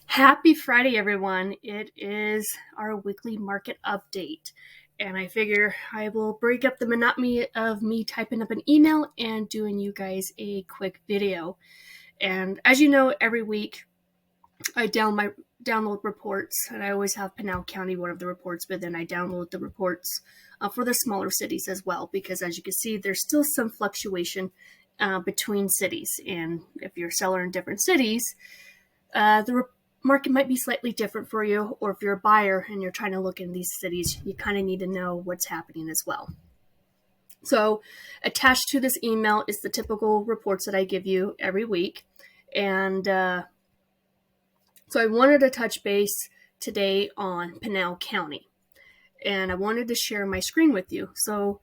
Happy Friday, everyone. It is our weekly market update. And I figure I will break up the monotony of me typing up an email and doing you guys a quick video. And as you know, every week I download reports, and I always have Pinal County one of the reports, but then I download the reports for the smaller cities as well, because as you can see, there's still some fluctuation between cities. And if you're a seller in different cities, the market might be slightly different for you, or if you're a buyer and you're trying to look in these cities, you kind of need to know what's happening as well. So attached to this email is the typical reports that I give you every week. And so I wanted to touch base today on Pinal County. And I wanted to share my screen with you. So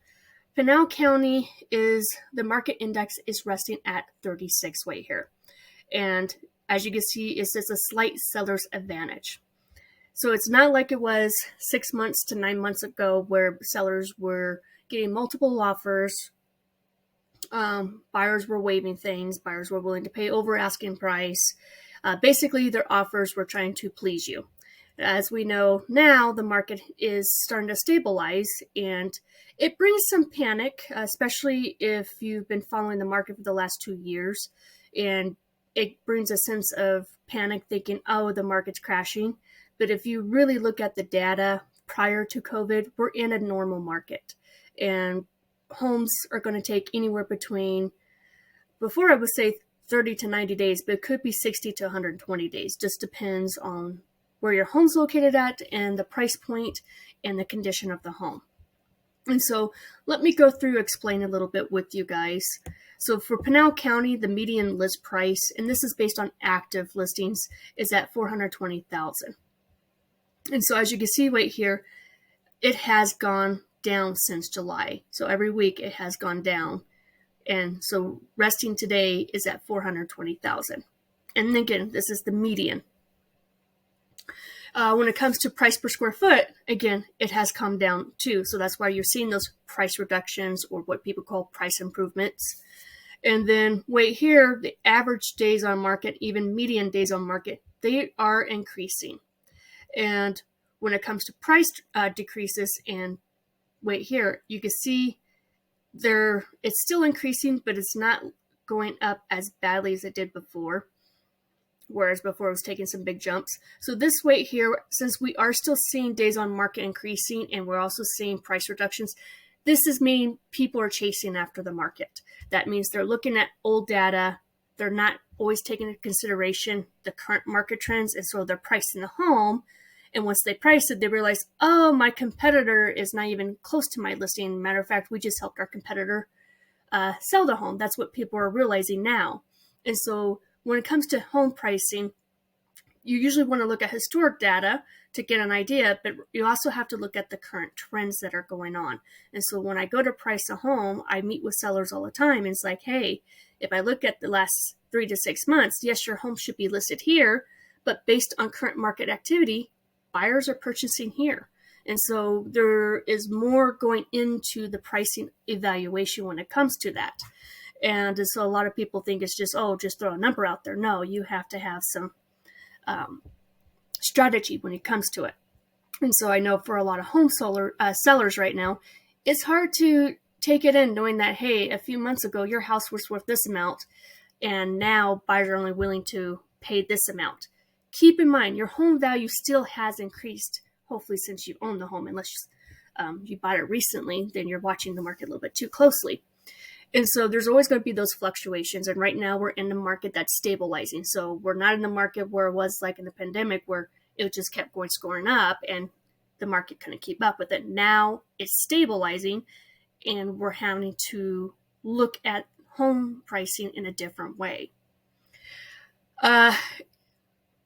Pinal County the market index is resting at 36 right here. And as you can see, it says a slight seller's advantage. So it's not like it was 6 months to 9 months ago where sellers were getting multiple offers. Buyers were waiving things. Buyers were willing to pay over asking price. Basically, their offers were trying to please you. As we know now, the market is starting to stabilize, and it brings some panic, especially if you've been following the market for the last 2 years, and it brings a sense of panic thinking, oh, the market's crashing. But if you really look at the data prior to COVID, we're in a normal market. And homes are going to take anywhere between, before I would say 30 to 90 days, but it could be 60 to 120 days. Just depends on where your home's located at and the price point and the condition of the home. And so let me go through, explain a little bit with you guys. So for Pinal County, the median list price, and this is based on active listings, is at $420,000. And so as you can see right here, it has gone down since July. So every week it has gone down. And so resting today is at $420,000. And again, this is the median. When it comes to price per square foot, again, it has come down too. So that's why you're seeing those price reductions, or what people call price improvements. And then wait here, the average days on market, even median days on market, they are increasing. And when it comes to price decreases, and wait here, you can see it's still increasing, but it's not going up as badly as it did before. Whereas before it was taking some big jumps. So this weight here, since we are still seeing days on market increasing and we're also seeing price reductions, this is meaning people are chasing after the market. That means they're looking at old data. They're not always taking into consideration the current market trends, and so they're pricing the home. And once they price it, they realize, oh, my competitor is not even close to my listing. Matter of fact, we just helped our competitor sell the home. That's what people are realizing now. And so when it comes to home pricing, you usually want to look at historic data to get an idea, but you also have to look at the current trends that are going on. And so when I go to price a home, I meet with sellers all the time. And it's like, hey, if I look at the last 3 to 6 months, yes, your home should be listed here, but based on current market activity, buyers are purchasing here. And so there is more going into the pricing evaluation when it comes to that. And so a lot of people think it's just, just throw a number out there. No, you have to have some strategy when it comes to it. And so I know for a lot of home sellers right now, it's hard to take it in knowing that, hey, a few months ago, your house was worth this amount, and now buyers are only willing to pay this amount. Keep in mind, your home value still has increased, hopefully, since you own the home, unless you bought it recently, then you're watching the market a little bit too closely. And so there's always going to be those fluctuations. And right now we're in a market that's stabilizing. So we're not in the market where it was like in the pandemic, where it just kept scoring up and the market couldn't keep up with it. Now it's stabilizing, and we're having to look at home pricing in a different way.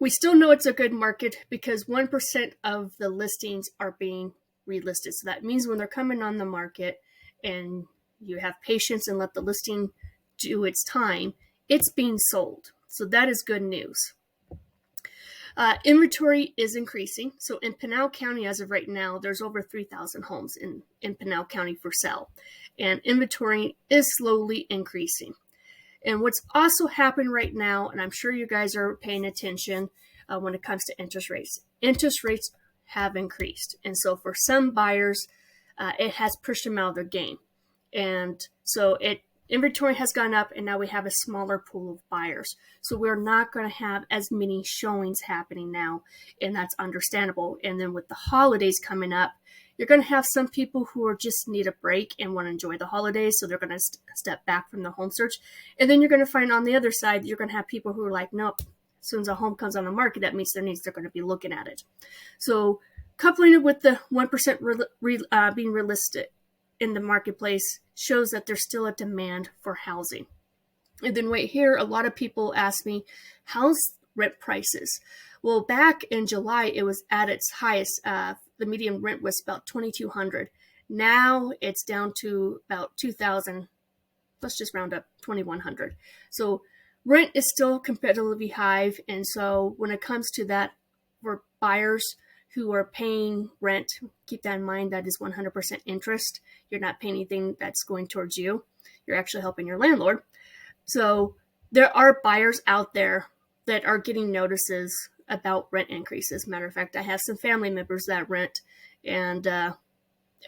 We still know it's a good market because 1% of the listings are being relisted. So that means when they're coming on the market and you have patience and let the listing do its time, it's being sold. So that is good news. Inventory is increasing. So in Pinal County, as of right now, there's over 3,000 homes in Pinal County for sale. And inventory is slowly increasing. And what's also happened right now, and I'm sure you guys are paying attention, when it comes to interest rates. Interest rates have increased. And so for some buyers, it has pushed them out of their game. And so inventory has gone up, and now we have a smaller pool of buyers. So we're not going to have as many showings happening now, and that's understandable. And then with the holidays coming up, you're going to have some people who are just need a break and want to enjoy the holidays, so they're going to step back from the home search. And then you're going to find on the other side, you're going to have people who are like, nope, as soon as a home comes on the market, that meets their needs, they're going to be looking at it. So coupling it with the 1% being realistic in the marketplace shows that there's still a demand for housing. And then right here, a lot of people ask me, how's rent prices? Well, back in July, it was at its highest. The median rent was about $2,200. Now it's down to about $2,000. Let's just round up $2,100. So rent is still competitively high. And so when it comes to that, for buyers who are paying rent, keep that in mind, that is 100% interest. You're not paying anything that's going towards you. You're actually helping your landlord. So there are buyers out there that are getting notices about rent increases. Matter of fact, I have some family members that rent, and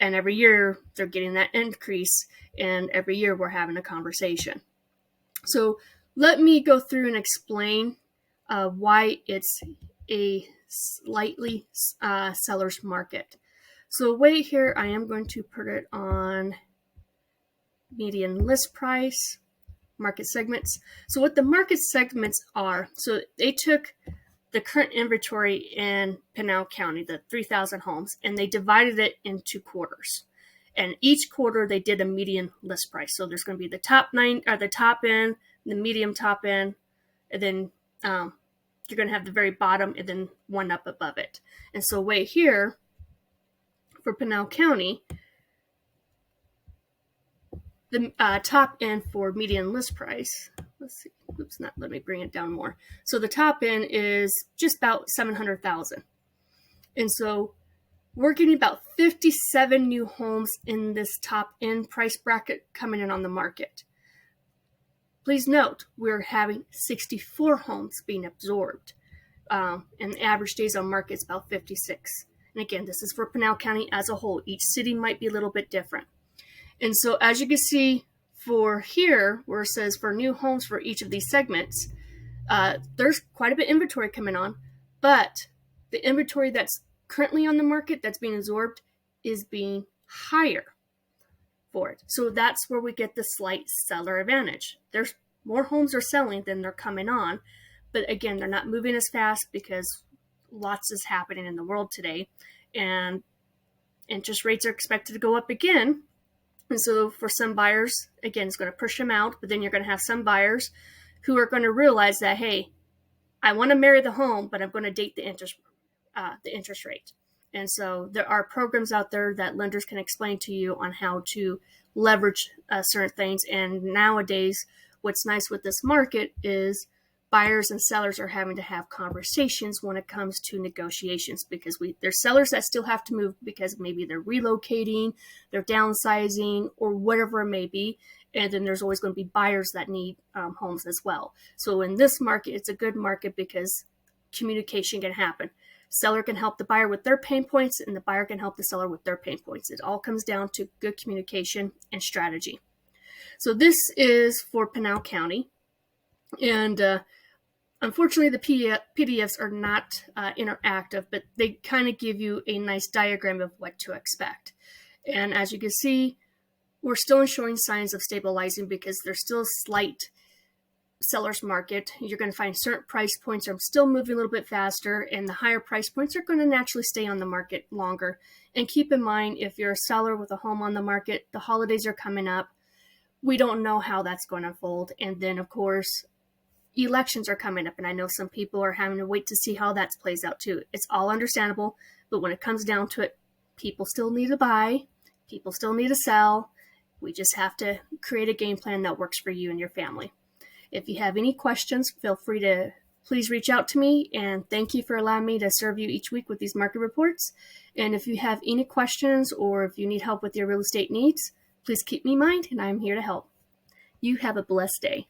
every year they're getting that increase, and every year we're having a conversation. So let me go through and explain why it's a slightly seller's market. So wait here, I am going to put it on median list price, market segments. So what the market segments are, so they took the current inventory in Pinal County, the 3,000 homes, and they divided it into quarters. And each quarter they did a median list price. So there's going to be the top end, the medium top end, and then you're going to have the very bottom and then one up above it. And so way here for Pinal County, the top end for median list price, let's see, oops, not let me bring it down more. So the top end is just about 700,000. And so we're getting about 57 new homes in this top end price bracket coming in on the market. Please note, we're having 64 homes being absorbed. And the average days on market is about 56. And again, this is for Pinal County as a whole. Each city might be a little bit different. And so as you can see for here, where it says for new homes for each of these segments, there's quite a bit of inventory coming on, but the inventory that's currently on the market that's being absorbed is being higher for it. So that's where we get the slight seller advantage. There's more homes are selling than they're coming on, but again, they're not moving as fast because lots is happening in the world today, and interest rates are expected to go up again. And so for some buyers, again, it's going to push them out, but then you're going to have some buyers who are going to realize that, hey, I want to marry the home, but I'm going to date the interest rate. And so there are programs out there that lenders can explain to you on how to leverage certain things. And nowadays, what's nice with this market is buyers and sellers are having to have conversations when it comes to negotiations, because there's sellers that still have to move because maybe they're relocating, they're downsizing, or whatever it may be. And then there's always going to be buyers that need homes as well. So in this market, it's a good market because communication can happen. Seller can help the buyer with their pain points, and the buyer can help the seller with their pain points. It all comes down to good communication and strategy. So this is for Pinal County. And unfortunately, the PDFs are not interactive, but they kind of give you a nice diagram of what to expect. And as you can see, we're still showing signs of stabilizing because there's still a slight seller's market. You're going to find certain price points are still moving a little bit faster, and the higher price points are going to naturally stay on the market longer. And keep in mind, if you're a seller with a home on the market, the holidays are coming up. We don't know how that's going to unfold. And then, of course, elections are coming up, and I know some people are having to wait to see how that plays out too. It's all understandable, but when it comes down to it, people still need to buy, people still need to sell. We just have to create a game plan that works for you and your family. If you have any questions, feel free to please reach out to me, and thank you for allowing me to serve you each week with these market reports. And if you have any questions or if you need help with your real estate needs, please keep me in mind, and I'm here to help. You have a blessed day.